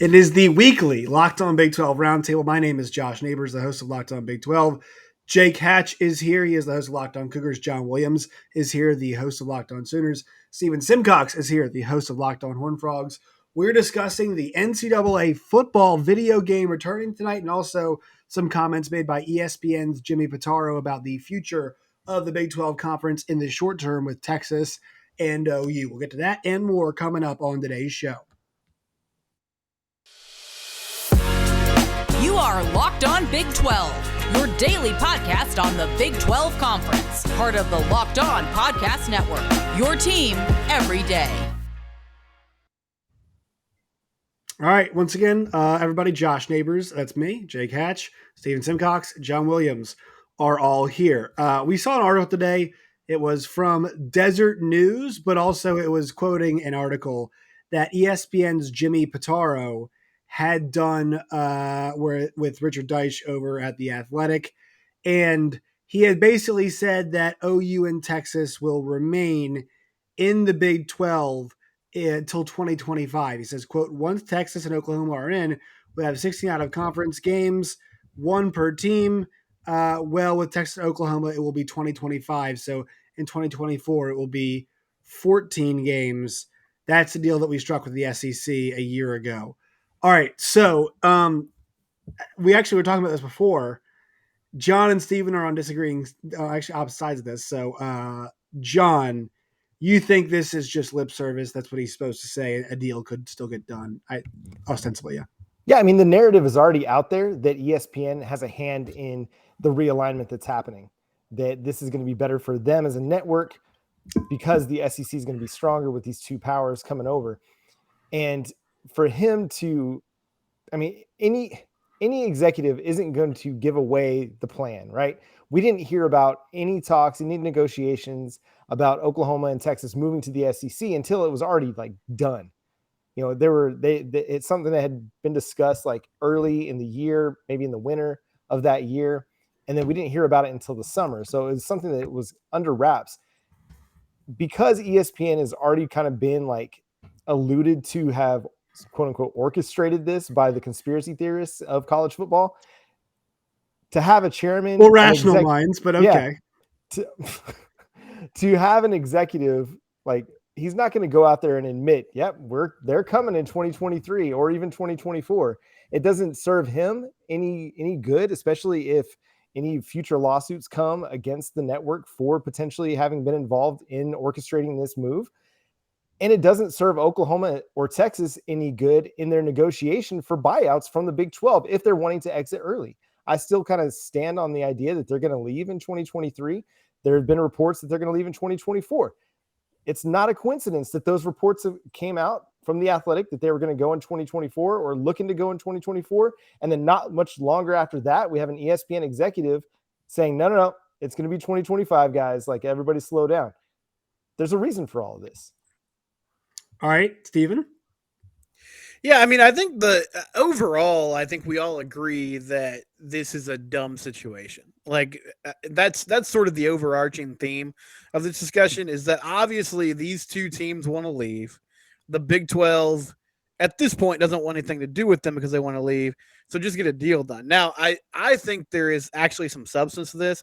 It is the weekly Locked On Big 12 Roundtable. My name is Josh Neighbors, the host of Locked On Big 12. Jake Hatch is here. He is the host of Locked On Cougars. John Williams is here, the host of Locked On Sooners. Steven Simcox is here, the host of Locked On Horned Frogs. We're discussing the NCAA football video game returning tonight, and also some comments made by ESPN's Jimmy Pitaro about the future of the Big 12 Conference in the short term with Texas and OU. We'll get to that and more coming up on today's show. You are Locked On Big 12, your daily podcast on the Big 12 Conference, part of the Locked On Podcast Network, your team every day. All right, once again, everybody, Josh Neighbors, that's me, Jake Hatch, Steven Simcox, John Williams are all here. We saw an article today. It was from Desert News, but also it was quoting an article that ESPN's Jimmy Pitaro had done with Richard Deitsch over at The Athletic. And he had basically said that OU and Texas will remain in the Big 12 until 2025. He says, quote, once Texas and Oklahoma are in, we'll have 16 out of conference games, one per team. Well, with Texas and Oklahoma, it will be 2025. So in 2024, it will be 14 games. That's the deal that we struck with the SEC a year ago. All right, so we actually were talking about this before. John and Steven are on disagreeing, actually opposite sides of this. So, John, you think this is just lip service? That's what he's supposed to say. A deal could still get done, ostensibly, yeah. Yeah, I mean, the narrative is already out there that ESPN has a hand in the realignment that's happening, that this is going to be better for them as a network because the SEC is going to be stronger with these two powers coming over. And for him to, I mean, any executive isn't going to give away the plan, right? We didn't hear about any talks, any negotiations about Oklahoma and Texas moving to the SEC until it was already like done. You know, it's something that had been discussed like early in the year, maybe in the winter of that year. And then we didn't hear about it until the summer. So it was something that was under wraps because ESPN has already kind of been like alluded to have quote unquote orchestrated this by the conspiracy theorists of college football. To have a chairman, well, rational minds, but okay. Yeah, to have an executive, like he's not going to go out there and admit, yep, they're coming in 2023 or even 2024. It doesn't serve him any good, especially if any future lawsuits come against the network for potentially having been involved in orchestrating this move. And it doesn't serve Oklahoma or Texas any good in their negotiation for buyouts from the Big 12 if they're wanting to exit early. I still kind of stand on the idea that they're going to leave in 2023. There have been reports that they're going to leave in 2024. It's not a coincidence that those reports came out from The Athletic that they were going to go in 2024 or looking to go in 2024. And then not much longer after that, we have an ESPN executive saying, no, it's going to be 2025, guys. Like, everybody slow down. There's a reason for all of this. All right, Steven? Yeah, I mean, I think overall, I think we all agree that this is a dumb situation. Like, that's sort of the overarching theme of this discussion is that obviously these two teams want to leave. The Big 12 at this point doesn't want anything to do with them because they want to leave. So just get a deal done. Now, I think there is actually some substance to this.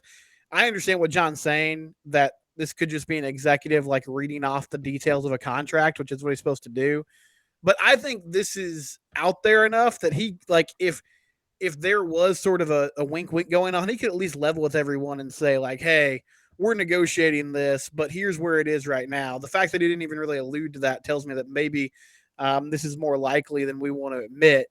I understand what John's saying, that this could just be an executive like reading off the details of a contract, which is what he's supposed to do. But I think this is out there enough that he, like, if there was sort of a wink going on, he could at least level with everyone and say, like, hey, we're negotiating this, but here's where it is right now. The fact that he didn't even really allude to that tells me that maybe this is more likely than we want to admit.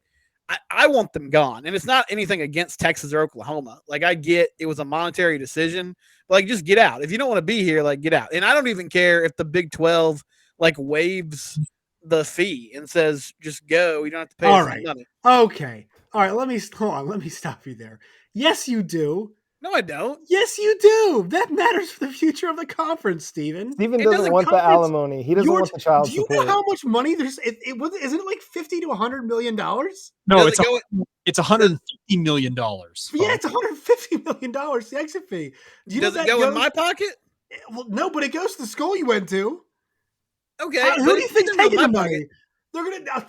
I want them gone. And it's not anything against Texas or Oklahoma. Like, I get it was a monetary decision, but like, just get out. If you don't want to be here, like, get out. And I don't even care if the Big 12 like waives the fee and says, just go. You don't have to pay all right. money. Okay. All right. Let me stop you there. Yes, you do. No, I don't. Yes, you do. That matters for the future of the conference, Steven. Steven doesn't want the alimony. He doesn't want the child support. Do you know how much money there's? Isn't it like $50 to $100 million? No, it's $150 million. Yeah, it's $150 million. The exit fee. Does it go in my pocket? Well, no, but it goes to the school you went to. Okay. Who do you think's taking the money? They're going to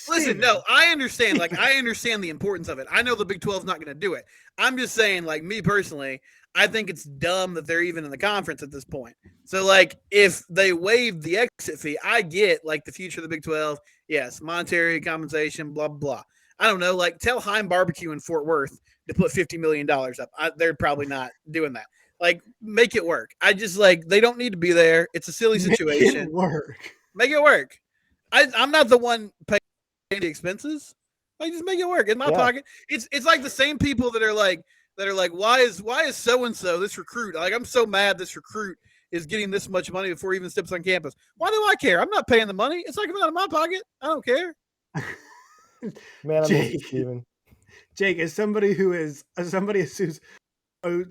listen. No, I understand. Like, I understand the importance of it. I know the Big 12 is not going to do it. I'm just saying, like, me personally, I think it's dumb that they're even in the conference at this point. So, like, if they waive the exit fee, I get, like, the future of the Big 12. Yes, monetary compensation, blah, blah. I don't know. Like, tell Heim Barbecue in Fort Worth to put $50 million up. They're probably not doing that. Like, make it work. I just, like, they don't need to be there. It's a silly situation. Make it work. Make it work. I'm not the one paying the expenses. Like, just make it work in my pocket. It's like the same people that are like why is so and so this recruit, like, I'm so mad this recruit is getting this much money before he even steps on campus. Why do I care? I'm not paying the money. It's not coming out of my pocket. I don't care. Man, I miss you, Steven. Jake, as somebody who's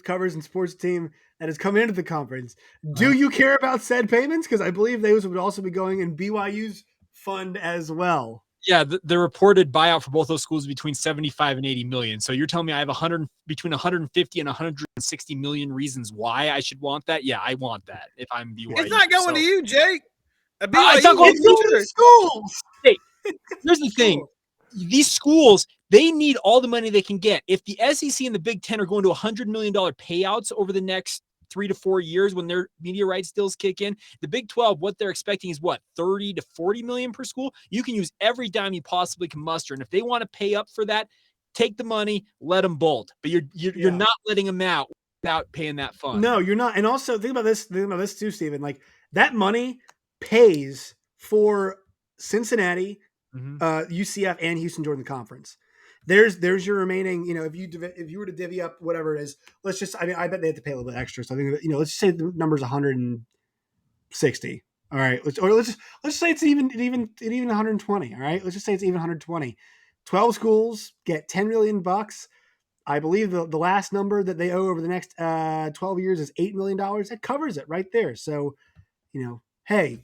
covers and sports team that has come into the conference, do you care about said payments? Because I believe those would also be going in BYU's fund as well. Yeah, the reported buyout for both those schools is between 75 and 80 million. So you're telling me I have between 150 and 160 million reasons why I should want that? Yeah, I want that if I'm BYU. It's not going to you, Jake. It's not going to schools. Hey, here's the thing. These schools, they need all the money they can get. If the SEC and the Big Ten are going to $100 million payouts over the next 3 to 4 years when their media rights deals kick in, the Big 12, what they're expecting is what, 30 to 40 million per school? You can use every dime you possibly can muster. And if they want to pay up for that, take the money, let them bolt. But you're not letting them out without paying that fund. No, you're not. And also think about this too, Steven. Like, that money pays for Cincinnati, UCF, and Houston during the conference. There's your remaining, if you were to divvy up whatever it is, I bet they have to pay a little bit extra. So I think, let's just say the number's 160. All right. Let's say it's even 120. All right. Let's just say it's even 120. 12 schools get $10 million. I believe the last number that they owe over the next 12 years is $8 million. That covers it right there. So, hey,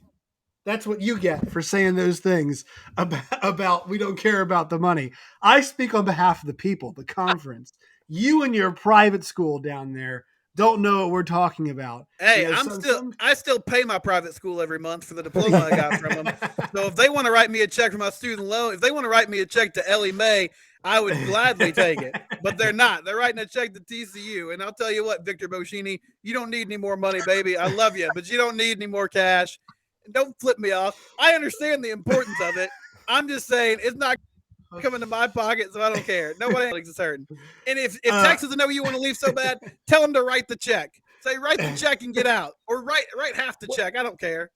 that's what you get for saying those things about we don't care about the money. I speak on behalf of the people, the conference. You and your private school down there don't know what we're talking about. Hey, I still pay my private school every month for the diploma I got from them. So if they want to write me a check for my student loan, if they want to write me a check to Ellie Mae, I would gladly take it. But they're not. They're writing a check to TCU. And I'll tell you what, Victor Boschini, you don't need any more money, baby. I love you, but you don't need any more cash. Don't flip me off. I understand the importance of it. I'm just saying it's not coming to my pocket, so I don't care. Nobody is hurting. And if Texas know you want to leave so bad, tell them to write the check. Say write the check and get out, or write half the check. I don't care.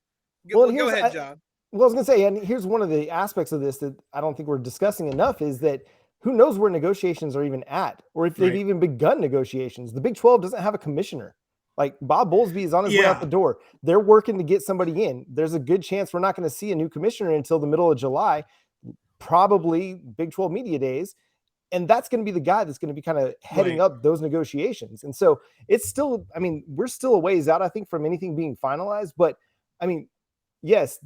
Go ahead, John. Well, I was going to say, and here's one of the aspects of this that I don't think we're discussing enough is that who knows where negotiations are even at, or if they've even begun negotiations. The Big 12 doesn't have a commissioner. Like, Bob Bowlesby is on his way out the door. They're working to get somebody in. There's a good chance we're not going to see a new commissioner until the middle of July, probably Big 12 media days. And that's going to be the guy that's going to be kind of heading up those negotiations. And so it's still, we're still a ways out, I think, from anything being finalized. But yes,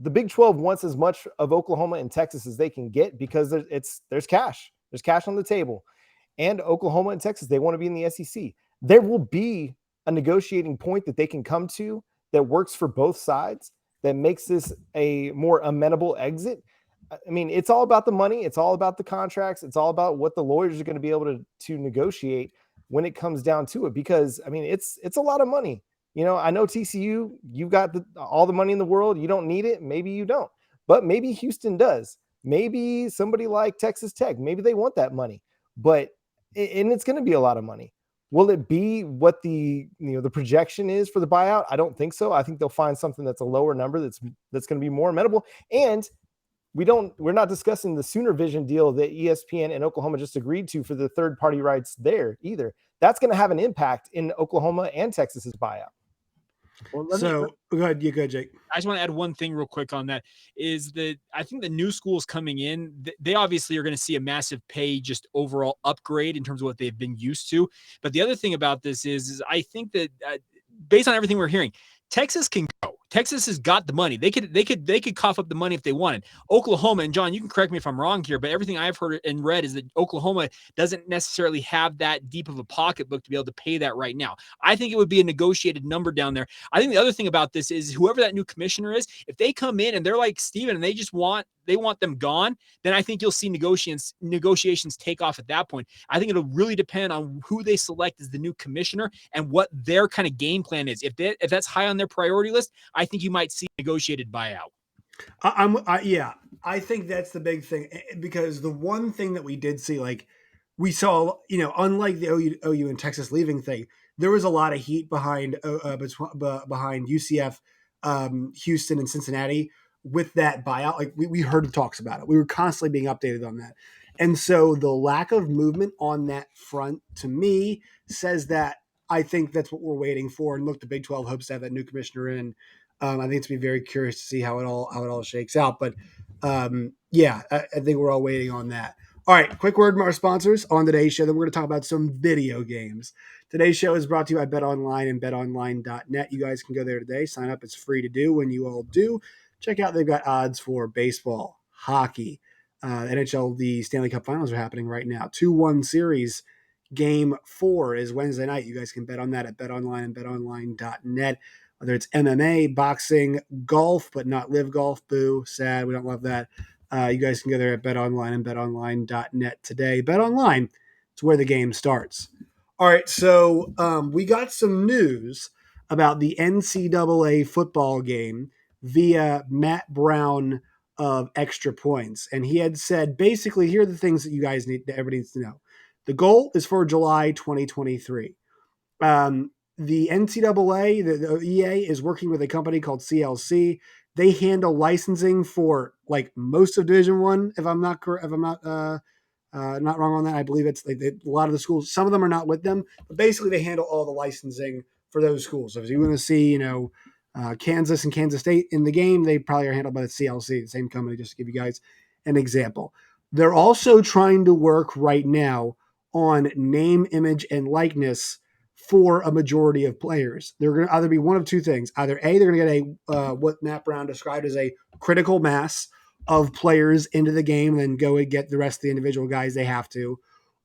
the Big 12 wants as much of Oklahoma and Texas as they can get because there's cash. There's cash on the table. And Oklahoma and Texas, they want to be in the SEC. There will be a negotiating point that they can come to that works for both sides, that makes this a more amenable exit. It's all about the money. It's all about the contracts. It's all about what the lawyers are going to be able to negotiate when it comes down to it, because it's a lot of money. I know TCU, you've got all the money in the world. You don't need it. Maybe you don't, but maybe Houston does. Maybe somebody like Texas Tech, maybe they want that money, and it's going to be a lot of money. Will it be what the projection is for the buyout? I don't think so. I think they'll find something that's a lower number that's going to be more amenable. And we're not discussing the Sooner Vision deal that ESPN and Oklahoma just agreed to for the third party rights there either. That's going to have an impact in Oklahoma and Texas's buyout. Well, go ahead. You go, Jake. I just want to add one thing real quick on that is that I think the new schools coming in, they obviously are going to see a massive pay just overall upgrade in terms of what they've been used to. But the other thing about this is I think that based on everything we're hearing, Texas can go. Texas has got the money. They could cough up the money if they wanted. Oklahoma, and John, you can correct me if I'm wrong here, but everything I've heard and read is that Oklahoma doesn't necessarily have that deep of a pocketbook to be able to pay that right now. I think it would be a negotiated number down there. I think the other thing about this is whoever that new commissioner is, if they come in and they're like Steven and they want them gone, then I think you'll see negotiations take off at that point. I think it'll really depend on who they select as the new commissioner and what their kind of game plan is. If that's high on their priority list, I think you might see negotiated buyout. I think that's the big thing, because the one thing that we did see, like we saw, unlike the OU and Texas leaving thing, there was a lot of heat behind UCF, Houston, and Cincinnati with that buyout. Like we heard talks about it. We were constantly being updated on that. And so the lack of movement on that front, to me, says that I think that's what we're waiting for. And look, the Big 12 hopes to have that new commissioner in. I think it's going to be very curious to see how it all shakes out. But I think we're all waiting on that. All right, quick word from our sponsors on today's show. Then we're going to talk about some video games. Today's show is brought to you by BetOnline and BetOnline.net. You guys can go there today. Sign up. It's free to do. When you all do, check out. They've got odds for baseball, hockey, NHL. The Stanley Cup Finals are happening right now. 2-1 series. Game 4 is Wednesday night. You guys can bet on that at BetOnline and BetOnline.net. Whether it's MMA, boxing, golf, but not live golf. Boo. Sad. We don't love that. You guys can go there at BetOnline and BetOnline.net today. BetOnline, it's where the game starts. All right, so we got some news about the NCAA football game via Matt Brown of Extra Points. And he had said, basically, here are the things that everybody needs to know. The goal is for July 2023. The NCAA, the EA, is working with a company called CLC. They handle licensing for like most of Division I. If I'm not not wrong on that, I believe it's like a lot of the schools. Some of them are not with them, but basically they handle all the licensing for those schools. So if you want to see, Kansas and Kansas State in the game, they probably are handled by the CLC, the same company. Just to give you guys an example, they're also trying to work right now on name, image, and likeness for a majority of players. They're going to either be one of two things. Either A, they're going to get what Matt Brown described as a critical mass of players into the game and then go and get the rest of the individual guys they have to.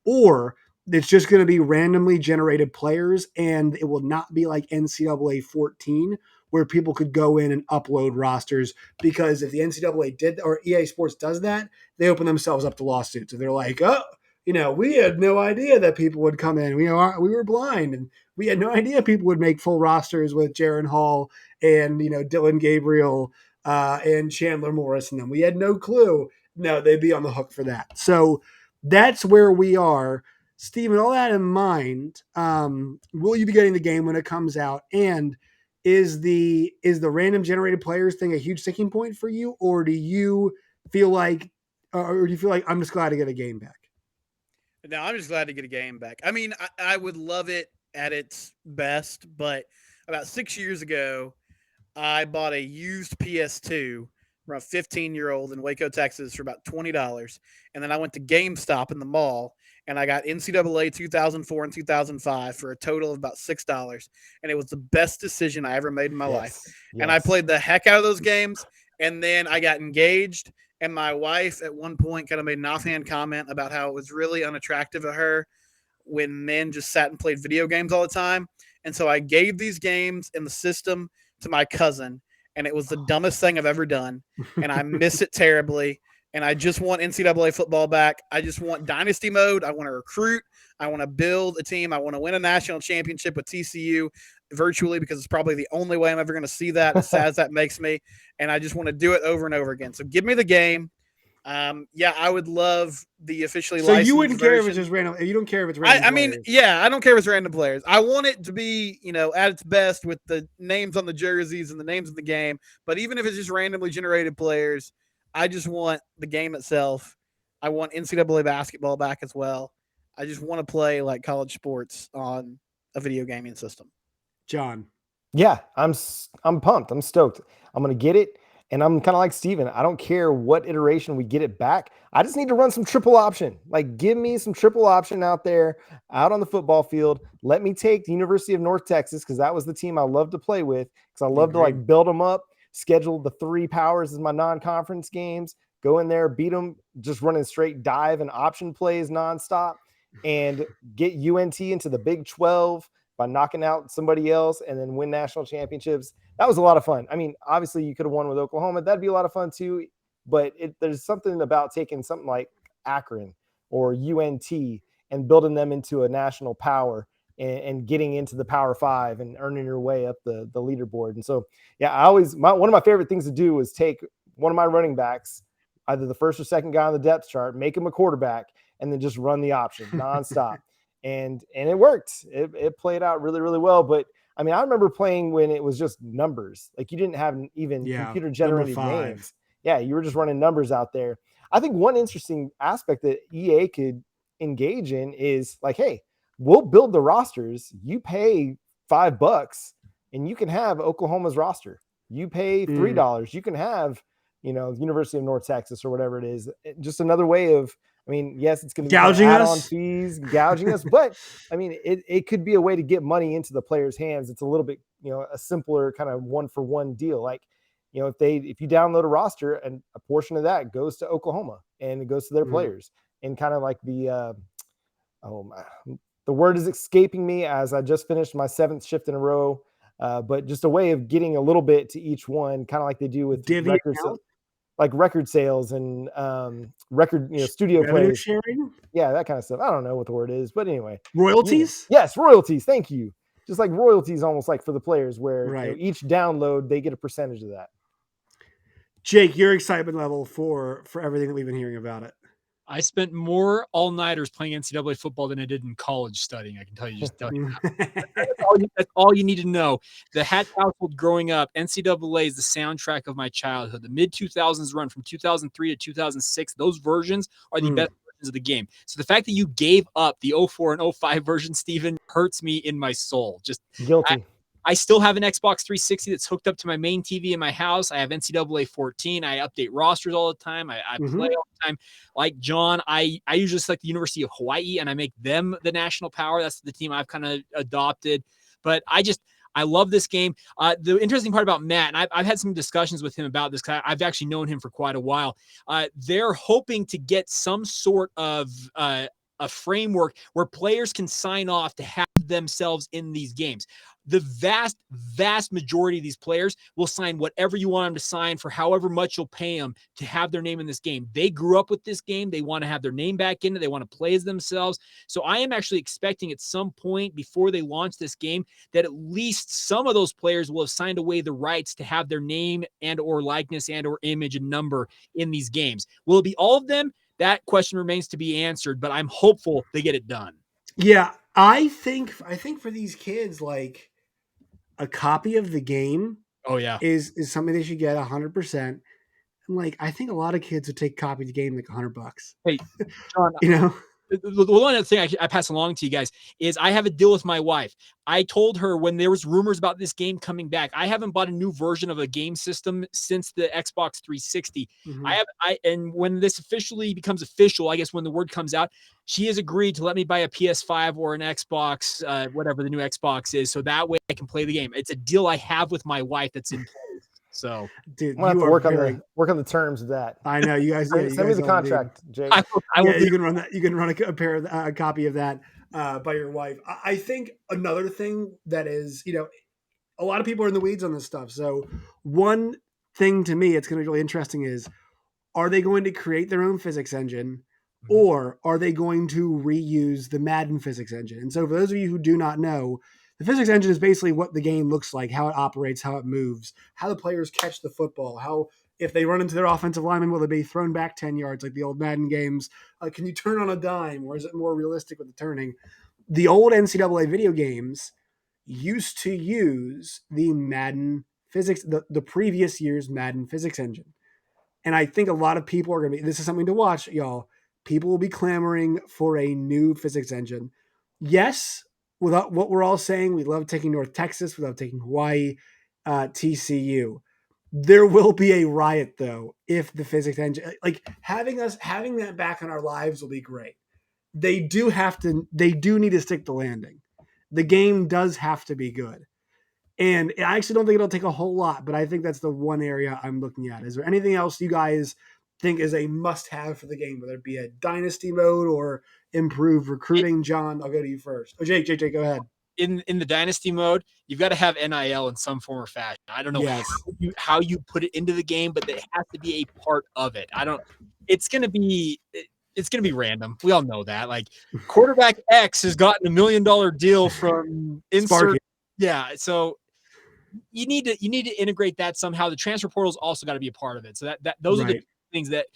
Or it's just going to be randomly generated players, and it will not be like NCAA 14 where people could go in and upload rosters, because if the NCAA did, or EA Sports does that, they open themselves up to lawsuits. So they're like, oh, we had no idea that people would come in. We were blind, and we had no idea people would make full rosters with Jaron Hall and, Dylan Gabriel and Chandler Morris and them. We had no clue. No, they'd be on the hook for that. So that's where we are. Steven, all that in mind, will you be getting the game when it comes out? And is the random generated players thing a huge sticking point for you? Or do you feel like I'm just glad to get a game back? No, I'm just glad to get a game back. I mean, I would love it at its best, but about 6 years ago, I bought a used PS2 from a 15-year-old in Waco, Texas for about $20. And then I went to GameStop in the mall, and I got NCAA 2004 and 2005 for a total of about $6. And it was the best decision I ever made in my life. Yes. And I played the heck out of those games, and then I got engaged. And my wife at one point kind of made an offhand comment about how it was really unattractive of her when men just sat and played video games all the time. And so I gave these games in the system to my cousin, and it was the dumbest thing I've ever done. And I miss it terribly. And I just want NCAA football back. I just want dynasty mode. I want to recruit. I want to build a team. I want to win a national championship with TCU virtually, because it's probably the only way I'm ever going to see that, as sad as that makes me. And I just want to do it over and over again. So give me the game. I would love the officially licensed. So you wouldn't care version. if it's just random. You don't care if it's random. I mean, I don't care if it's random players. I want it to be, at its best with the names on the jerseys and the names of the game. But even if it's just randomly generated players, I just want the game itself. I want NCAA basketball back as well. I just want to play like college sports on a video gaming system. John. Yeah, I'm pumped. I'm stoked. I'm going to get it. And I'm kind of like Steven. I don't care what iteration we get it back. I just need to run some triple option. Like, give me some triple option out there, out on the football field. Let me take the University of North Texas, because that was the team I love to play with, because I love to like build them up, schedule the 3 powers as my non-conference games, go in there, beat them, just running straight dive and option plays nonstop, and get UNT into the Big 12 by knocking out somebody else and then win national championships. That was a lot of fun. I mean, obviously you could have won with Oklahoma. That'd be a lot of fun too. But there's something about taking something like Akron or UNT and building them into a national power and getting into the Power 5 and earning your way up the leaderboard. And so, yeah, one of my favorite things to do is take one of my running backs, either the first or second guy on the depth chart, make him a quarterback, and then just run the option nonstop. And it worked. It played out really, really well. But I mean, I remember playing when it was just numbers. Like, you didn't have even computer generated names. Yeah, you were just running numbers out there. I think one interesting aspect that EA could engage in is like, hey, we'll build the rosters. You pay $5 and you can have Oklahoma's roster. You pay $3. You can have, the University of North Texas or whatever it is. Just another way of, I mean, yes, it's going to be gouging add-on us, fees, gouging us, but I mean, it could be a way to get money into the players' hands. It's a little bit, a simpler kind of 1-for-1 deal. Like, if you download a roster and a portion of that goes to Oklahoma and it goes to their players, and kind of like the word is escaping me as I just finished my 7th shift in a row. But just a way of getting a little bit to each one, kind of like they do with records. Like record sales and record, studio revenue plays. sharing. Yeah, that kind of stuff. I don't know what the word is, but anyway. Royalties? Yes, royalties. Thank you. Just like royalties, almost like for the players, where each download, they get a percentage of that. Jake, your excitement level for everything that we've been hearing about it. I spent more all-nighters playing NCAA football than I did in college studying. I can tell you that's all you need to know. The Hatch household growing up, NCAA is the soundtrack of my childhood. The mid-2000s run from 2003 to 2006, those versions are the best versions of the game. So the fact that you gave up the 04 and 05 version, Steven, hurts me in my soul. Just guilty. I still have an Xbox 360 that's hooked up to my main TV in my house. I have NCAA 14. I update rosters all the time. I play all the time. Like John, I usually select the University of Hawaii, and I make them the national power. That's the team I've kind of adopted. But I love this game. The interesting part about Matt, and I've had some discussions with him about this, because I've actually known him for quite a while. They're hoping to get some sort of a framework where players can sign off to have themselves in these games. The vast majority of these players will sign whatever you want them to sign for however much you'll pay them to have their name in this game. They grew up with this game. They want to have their name back in it. They want to play as themselves. So I am actually expecting at some point before they launch this game that at least some of those players will have signed away the rights to have their name and or likeness and or image and number in these games. Will it be all of them? That question remains to be answered, but I'm hopeful they get it done. Yeah, I think for these kids, like, a copy of the game is something they should get 100%. And like, I think a lot of kids would take a copy of the game like $100. Hey, John, the one other thing I pass along to you guys is I have a deal with my wife. I told her when there was rumors about this game coming back, I haven't bought a new version of a game system since the Xbox 360. And when this officially becomes official, I guess when the word comes out, she has agreed to let me buy a PS5 or an Xbox, whatever the new Xbox is, so that way I can play the game. It's a deal I have with my wife that's in place. So, dude, we'll have to work on the terms of that. I know you guys. Send me the contract, Jake. I will. You can run that. You can run a copy of that by your wife. I think another thing that is, a lot of people are in the weeds on this stuff. So one thing to me, it's going to be really interesting is, are they going to create their own physics engine, or are they going to reuse the Madden physics engine? And so for those of you who do not know, the physics engine is basically what the game looks like, how it operates, how it moves, how the players catch the football, how if they run into their offensive lineman, will they be thrown back 10 yards like the old Madden games? Can you turn on a dime, or is it more realistic with the turning? The old NCAA video games used to use the Madden physics, the previous year's Madden physics engine. And I think a lot of people are going to be, this is something to watch, y'all. People will be clamoring for a new physics engine. Yes, without what we're all saying, we love taking North Texas, we love taking Hawaii, TCU. There will be a riot though if the physics engine, like having that back in our lives will be great. They do need to stick the landing. The game does have to be good. And I actually don't think it'll take a whole lot, but I think that's the one area I'm looking at. Is there anything else you guys think is a must-have for the game, whether it be a dynasty mode or improved recruiting? John, I'll go to you first. Oh, Jake, go ahead. In the dynasty mode, you've got to have NIL in some form or fashion. I don't know how you put it into the game, but it has to be a part of it. It's going to be random. We all know that. Like quarterback X has gotten $1 million deal from insert. Yeah, so you need to integrate that somehow. The transfer portal's also got to be a part of it. So those are the things that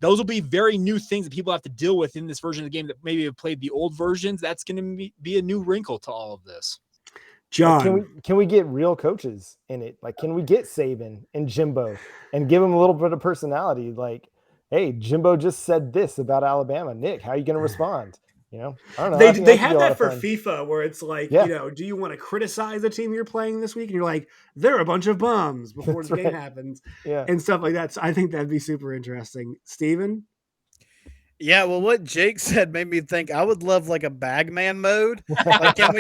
those will be very new things that people have to deal with in this version of the game that maybe have played the old versions. That's going to be a new wrinkle to all of this. John, can we get real coaches in it? Like, can we get Saban and Jimbo and give them a little bit of personality? Like, hey, Jimbo just said this about Alabama. Nick, how are you going to respond? You know, I don't know. They have that for FIFA where it's like, you know, do you want to criticize the team you're playing this week? And you're like, they're a bunch of bums before the game happens, and stuff like that. So I think that'd be super interesting. Steven? Yeah, well, what Jake said made me think I would love like a bagman mode. Like, can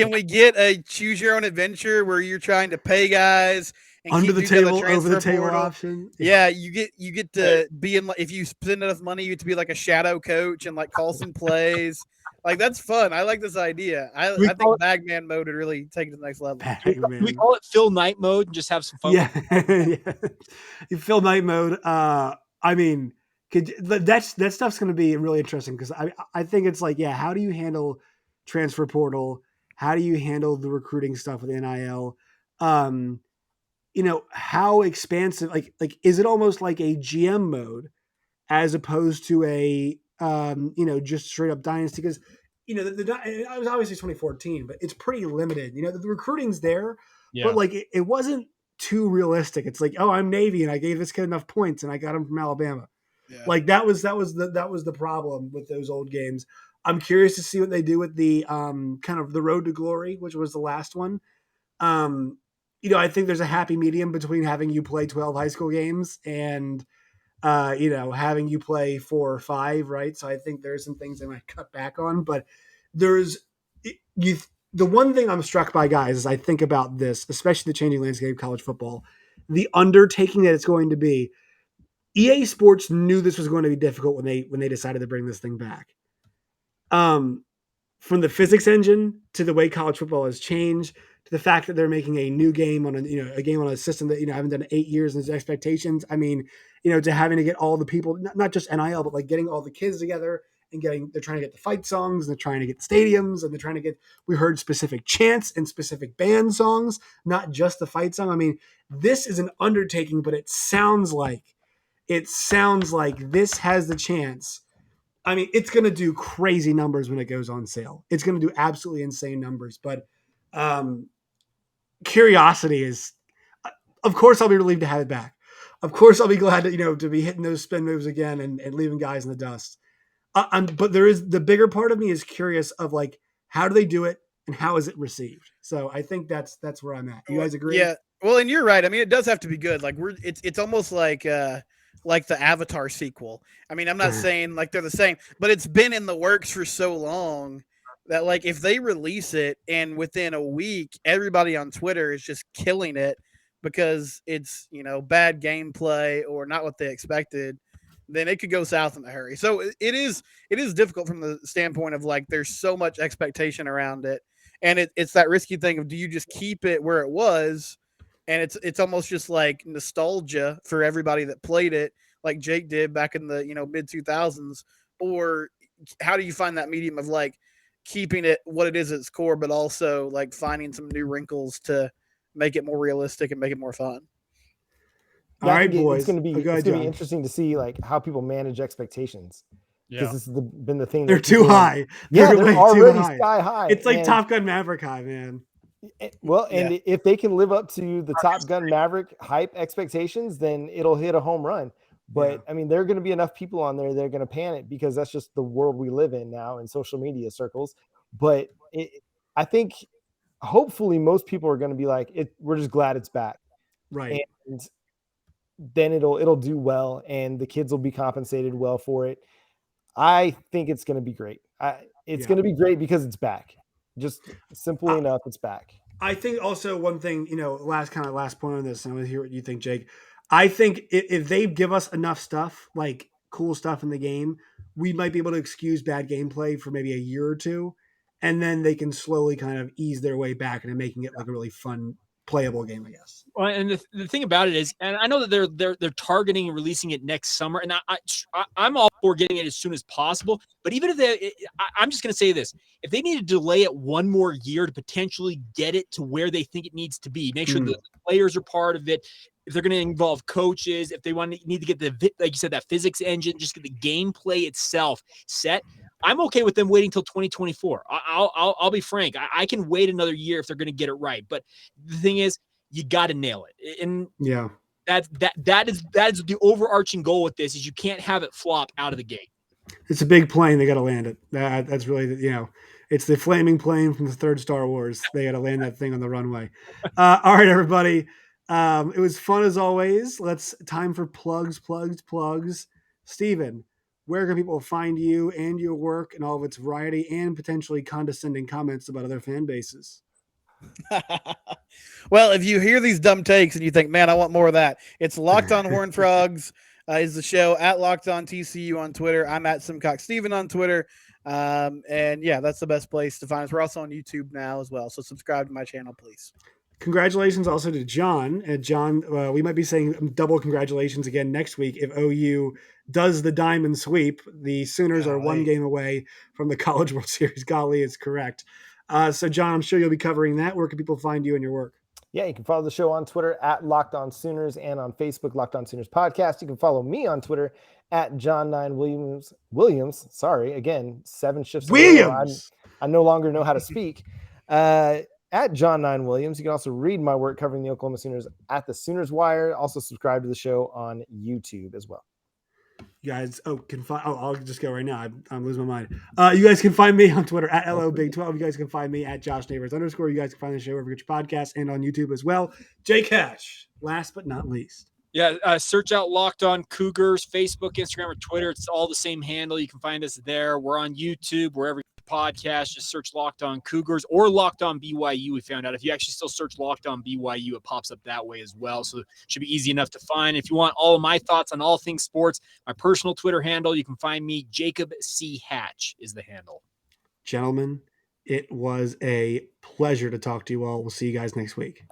we get a choose your own adventure where you're trying to pay guys and under the table, over the table option? Yeah, you get to be in. If you spend enough money, you get to be like a shadow coach and like call some plays. Like, that's fun. I like this idea. I think bagman mode would really take it to the next level. Can we call it Phil Knight mode and just have some fun? Yeah, Phil Knight mode. I mean, that stuff's going to be really interesting because I think it's like, how do you handle transfer portal? How do you handle the recruiting stuff with NIL? You know, how expansive, like, is it almost like a GM mode as opposed to a, you know, just straight up dynasty? Because, you know, it was obviously 2014, but it's pretty limited. You know, the recruiting's there, but like, it wasn't too realistic. It's like, oh, I'm Navy and I gave this kid enough points and I got him from Alabama. Yeah. Like that was the problem with those old games. I'm curious to see what they do with the kind of the Road to Glory, which was the last one. You know, I think there's a happy medium between having you play 12 high school games and, you know, having you play 4 or 5, right? So I think there's some things they might cut back on, but the one thing I'm struck by, guys, as I think about this, especially the changing landscape of college football, the undertaking that it's going to be. EA Sports knew this was going to be difficult when they decided to bring this thing back. From the physics engine to the way college football has changed to the fact that they're making a new game on a game on a system that, you know, haven't done 8 years and there's expectations. I mean, you know, to having to get all the people, not just NIL, but like getting all the kids together and they're trying to get the fight songs and they're trying to get the stadiums and they're trying to get, we heard specific chants and specific band songs, not just the fight song. I mean, this is an undertaking, but it sounds like this has the chance. I mean, it's going to do crazy numbers when it goes on sale. It's going to do absolutely insane numbers. But curiosity is, of course, I'll be relieved to have it back. Of course, I'll be glad to, you know, to be hitting those spin moves again and leaving guys in the dust. But there is the bigger part of me is curious of like, how do they do it and how is it received? So I think that's where I'm at. You guys agree? Yeah. Well, and you're right. I mean, it does have to be good. Like it's almost like the Avatar sequel. I mean, I'm not saying like they're the same, but it's been in the works for so long that like if they release it and within a week, everybody on Twitter is just killing it because it's, you know, bad gameplay or not what they expected, then it could go south in a hurry. So it is difficult from the standpoint of like there's so much expectation around it. And it's that risky thing of do you just keep it where it was? And it's almost just like nostalgia for everybody that played it, like Jake did back in the, you know, mid 2000s, or how do you find that medium of like keeping it what it is at its core, but also like finding some new wrinkles to make it more realistic and make it more fun. All right, boys. It's going to be interesting to see like how people manage expectations. Because this has been the thing. They're too high. Yeah, they're already sky high. It's like Top Gun Maverick high, man. Well, and if they can live up to the Top Gun Maverick hype expectations, then it'll hit a home run. But I mean, there are going to be enough people on there that are going to panic because that's just the world we live in now in social media circles. But I think hopefully most people are going to be like, we're just glad it's back. Right. And then it'll do well, and the kids will be compensated well for it. I think it's going to be great. It's going to be great because it's back. Just simply enough, it's back. I think also one thing, last point on this, and I want to hear what you think, Jake. I think if they give us enough stuff, like cool stuff in the game, we might be able to excuse bad gameplay for maybe a year or two, and then they can slowly kind of ease their way back into making it like a really fun, playable game, I guess. Well, and the thing about it is, and I know that they're targeting and releasing it next summer, and I'm all for getting it as soon as possible. But even if I'm just going to say this: if they need to delay it one more year to potentially get it to where they think it needs to be, make sure the players are part of it. If they're going to involve coaches, if they need to get like you said, that physics engine, just get the gameplay itself set. I'm okay with them waiting until 2024. I'll be frank. I can wait another year if they're going to get it right. But the thing is, you got to nail it. And that is the overarching goal with this is you can't have it flop out of the gate. It's a big plane. They got to land it. That's really, it's the flaming plane from the third Star Wars. They got to land that thing on the runway. All right, everybody. It was fun as always. Time for plugs. Steven, where can people find you and your work and all of its variety and potentially condescending comments about other fan bases? Well, if you hear these dumb takes and you think, man, I want more of that, it's Locked On Horned Frogs is the show, at Locked On TCU on Twitter. I'm at Simcox Steven on Twitter. And yeah, that's the best place to find us. We're also on YouTube now as well. So subscribe to my channel, please. Congratulations also to John. John, we might be saying double congratulations again next week if OU does the diamond sweep. The Sooners are one game away from the College World Series. Golly, it's correct. So, John, I'm sure you'll be covering that. Where can people find you and your work? Yeah, you can follow the show on Twitter at Locked On Sooners and on Facebook, Locked On Sooners Podcast. You can follow me on Twitter at John9Williams. Sorry, again, 7 shifts. Williams. I no longer know how to speak. At John9Williams. You can also read my work covering the Oklahoma Sooners at the Sooners Wire. Also subscribe to the show on YouTube as well. You guys, I'll just go right now. I'm losing my mind. You guys can find me on Twitter at LOBig12. You guys can find me at JoshNeighbors_. You guys can find the show wherever you get your podcast and on YouTube as well. Jake Hatch, last but not least. Yeah, search out Locked On Cougars, Facebook, Instagram, or Twitter. It's all the same handle. You can find us there. We're on YouTube, wherever podcast, just search Locked On Cougars or Locked On BYU. We found out if you actually still search Locked On BYU, it pops up that way as well. So it should be easy enough to find. If you want all of my thoughts on all things sports, my personal Twitter handle, you can find me. Jacob C. Hatch is the handle. Gentlemen, it was a pleasure to talk to you all. We'll see you guys next week.